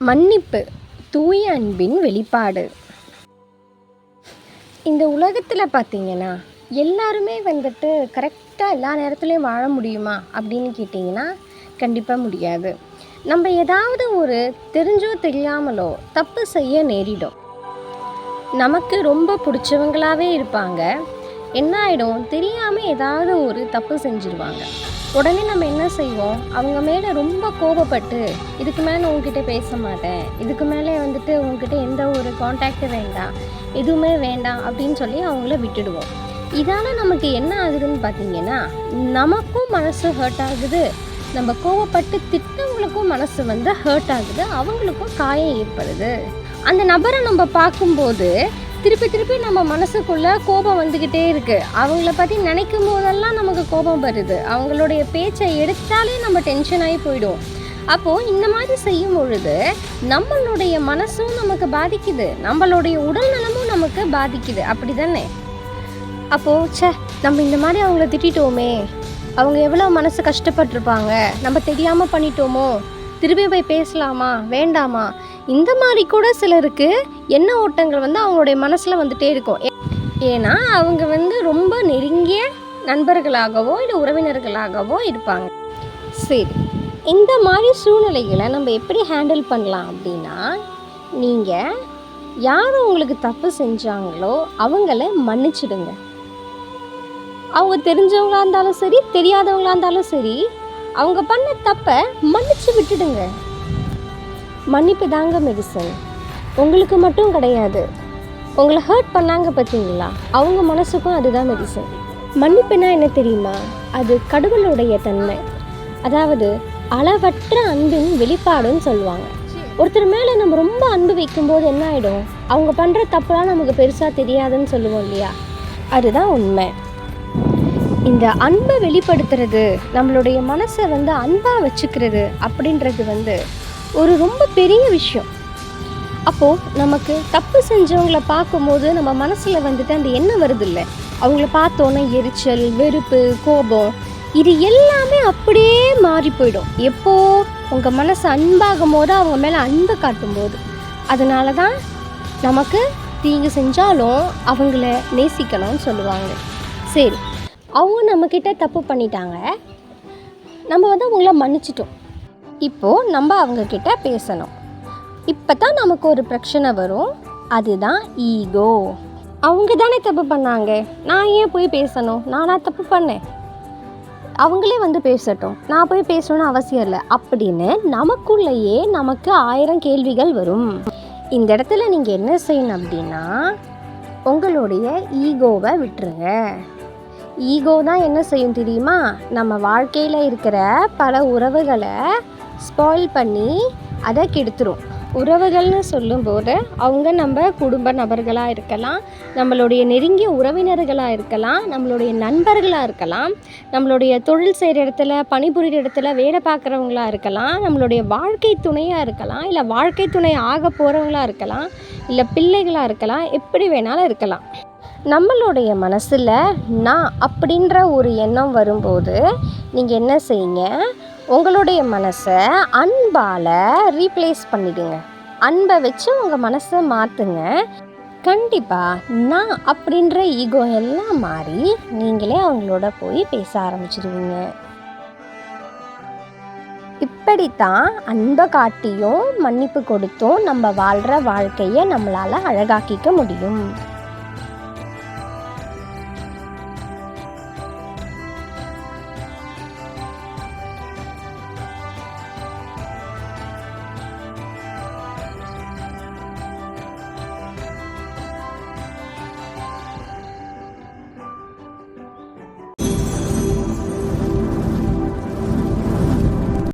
மன்னிப்பு தூய அன்பின் வெளிப்பாடு. இந்த உலகத்தில் பார்த்தீங்கன்னா எல்லாருமே கரெக்டாக எல்லா நேரத்துலையும் வாழ முடியுமா அப்படின்னு கேட்டிங்கன்னா கண்டிப்பாக முடியாது. நம்ம ஏதாவது ஒரு தெரிஞ்சோ தெரியாமலோ தப்பு செய்ய நேரிடும். நமக்கு ரொம்ப பிடிச்சவங்களாகவே இருப்பாங்க. என்ன ஆகிடும், தெரியாமல் ஏதாவது ஒரு தப்பு செஞ்சுருவாங்க. உடனே நம்ம என்ன செய்வோம், அவங்க மேலே ரொம்ப கோபப்பட்டு இதுக்கு மேலே உங்ககிட்ட பேச மாட்டேன், இதுக்கு மேலே உங்ககிட்ட எந்த ஒரு கான்டாக்டும் வேண்டாம், எதுவுமே வேண்டாம் அப்படின்னு சொல்லி அவங்கள விட்டுடுவோம். இதால் நமக்கு என்ன ஆகுதுன்னு பார்த்தீங்கன்னா, நமக்கும் மனசு ஹர்ட் ஆகுது, நம்ம கோவப்பட்டு திட்டவங்களுக்கும் மனசு ஹர்ட் ஆகுது, அவங்களுக்கும் காயம் ஏற்படுது. அந்த நபரை நம்ம பார்க்கும்போது திருப்பி நம்ம மனசுக்குள்ளே கோபம் வந்துக்கிட்டே இருக்குது. அவங்கள பற்றி நினைக்கும் போதெல்லாம் நமக்கு கோபம் வருது. அவங்களுடைய பேச்சை எடுத்தாலே நம்ம டென்ஷன் ஆகி போயிடும். அப்போது இந்த மாதிரி செய்யும் பொழுது நம்மளுடைய மனசும் நமக்கு பாதிக்குது, நம்மளுடைய உடல் நலமும் நமக்கு பாதிக்குது. அப்படி தானே? அப்போது நம்ம இந்த மாதிரி அவங்கள திட்டோமே, அவங்க எவ்வளோ மனசு கஷ்டப்பட்டிருப்பாங்க, நம்ம தெரியாமல் பண்ணிட்டோமோ, திருப்பி போய் பேசலாமா வேண்டாமா, இந்த மாதிரி கூட சிலருக்கு எண்ண ஓட்டங்கள் அவங்களுடைய மனசில் வந்துட்டே இருக்கும். ஏன்னா அவங்க ரொம்ப நெருங்கிய நண்பர்களாகவோ இல்லை உறவினர்களாகவோ இருப்பாங்க. சரி, இந்த மாதிரி சூழ்நிலைகளை நம்ம எப்படி ஹேண்டில் பண்ணலாம் அப்படின்னா, நீங்கள் யார் உங்களுக்கு தப்பு செஞ்சாங்களோ அவங்கள மன்னிச்சிடுங்க. அவங்க தெரிஞ்சவங்களா இருந்தாலும் சரி, தெரியாதவங்களா இருந்தாலும் சரி, அவங்க பண்ண தப்பை மன்னிச்சு விட்டுடுங்க. மன்னிப்பு தாங்க மெடிசன். உங்களுக்கு மட்டும் கிடையாது, உங்களை ஹர்ட் பண்ணாங்க பார்த்தீங்களா, அவங்க மனசுக்கும் அதுதான் மெடிசன். மன்னிப்புனா என்ன தெரியுமா? அது கடவுளுடைய தன்மை, அதாவது அளவற்ற அன்பின் வெளிப்பாடுன்னு சொல்லுவாங்க. ஒருத்தர் மேலே நம்ம ரொம்ப அன்பு வைக்கும்போது என்ன ஆகிடும், அவங்க பண்ணுற தப்புலாம் நமக்கு பெருசாக தெரியாதுன்னு சொல்லுவோம் இல்லையா, அதுதான் உண்மை. இந்த அன்பை வெளிப்படுத்துறது, நம்மளுடைய மனசை அன்பாக வச்சுக்கிறது அப்படின்றது ஒரு ரொம்ப பெரிய விஷயம். அப்போது நமக்கு தப்பு செஞ்சவங்களை பார்க்கும்போது நம்ம மனசில் அந்த எண்ணம் வருது இல்லை, அவங்கள பார்த்தோன்னே எரிச்சல், வெறுப்பு, கோபம், இது எல்லாமே அப்படியே மாறி போயிடும். எப்போது உங்கள் மனசு அன்பாகும் போது, அவங்க மேலே அன்பை காட்டும்போது. அதனால தான் நமக்கு தீங்கு செஞ்சாலும் அவங்கள நேசிக்கணும்னு சொல்லுவாங்க. சரி, அவங்க நம்மக்கிட்ட தப்பு பண்ணிட்டாங்க, நம்ம அவங்கள மன்னிச்சிட்டோம். இப்போது நம்ம அவங்கக்கிட்ட பேசணும். இப்போ தான் நமக்கு ஒரு பிரச்சனை வரும், அதுதான் ஈகோ. அவங்க தானே தப்பு பண்ணாங்க, நான் ஏன் போய் பேசணும், நானா தப்பு பண்ணேன், அவங்களே பேசட்டும், நான் போய் பேசணும்னு அவசியம் இல்லை அப்படின்னு நமக்குள்ளேயே நமக்கு 1000 கேள்விகள் வரும். இந்த இடத்துல நீங்கள் என்ன செய்யணும் அப்படின்னா, உங்களுடைய ஈகோவை விட்டுருங்க. ஈகோ தான் என்ன செய்யும் தெரியுமா, நம்ம வாழ்க்கையில் இருக்கிற பல உறவுகளை ஸ்பாயில் பண்ணி அதை கெடுத்துரும். உறவுகள்னு சொல்லும்போது அவங்க நம்ம குடும்ப நபர்களாக இருக்கலாம், நம்மளுடைய நெருங்கிய உறவினர்களாக இருக்கலாம், நம்மளுடைய நண்பர்களாக இருக்கலாம், நம்மளுடைய தொழில் செய்கிற இடத்துல, பணிபுரிகிற இடத்துல வேலை பார்க்குறவங்களா இருக்கலாம், நம்மளுடைய வாழ்க்கை துணையாக இருக்கலாம், இல்லை வாழ்க்கை துணை ஆக போகிறவங்களா இருக்கலாம், இல்லை பிள்ளைகளாக இருக்கலாம், எப்படி வேணாலும் இருக்கலாம். நம்மளுடைய மனசில் நான் அப்படின்ற ஒரு எண்ணம் வரும்போது நீங்கள் என்ன செய்யுங்க, உங்களுடைய மனசை அன்பால் ரீப்ளேஸ் பண்ணிடுங்க. அன்பை வச்சு உங்கள் மனசை மாற்றுங்க. கண்டிப்பாக நான் அப்படின்ற ஈகோ எல்லாம் மாறி நீங்களே அவங்களோட போய் பேச ஆரம்பிச்சிடுவீங்க. இப்படித்தான் அன்பை காட்டியும் மன்னிப்பு கொடுத்தும் நம்ம வாழ்கிற வாழ்க்கையை நம்மளால் அழகாக்கிக்க முடியும்.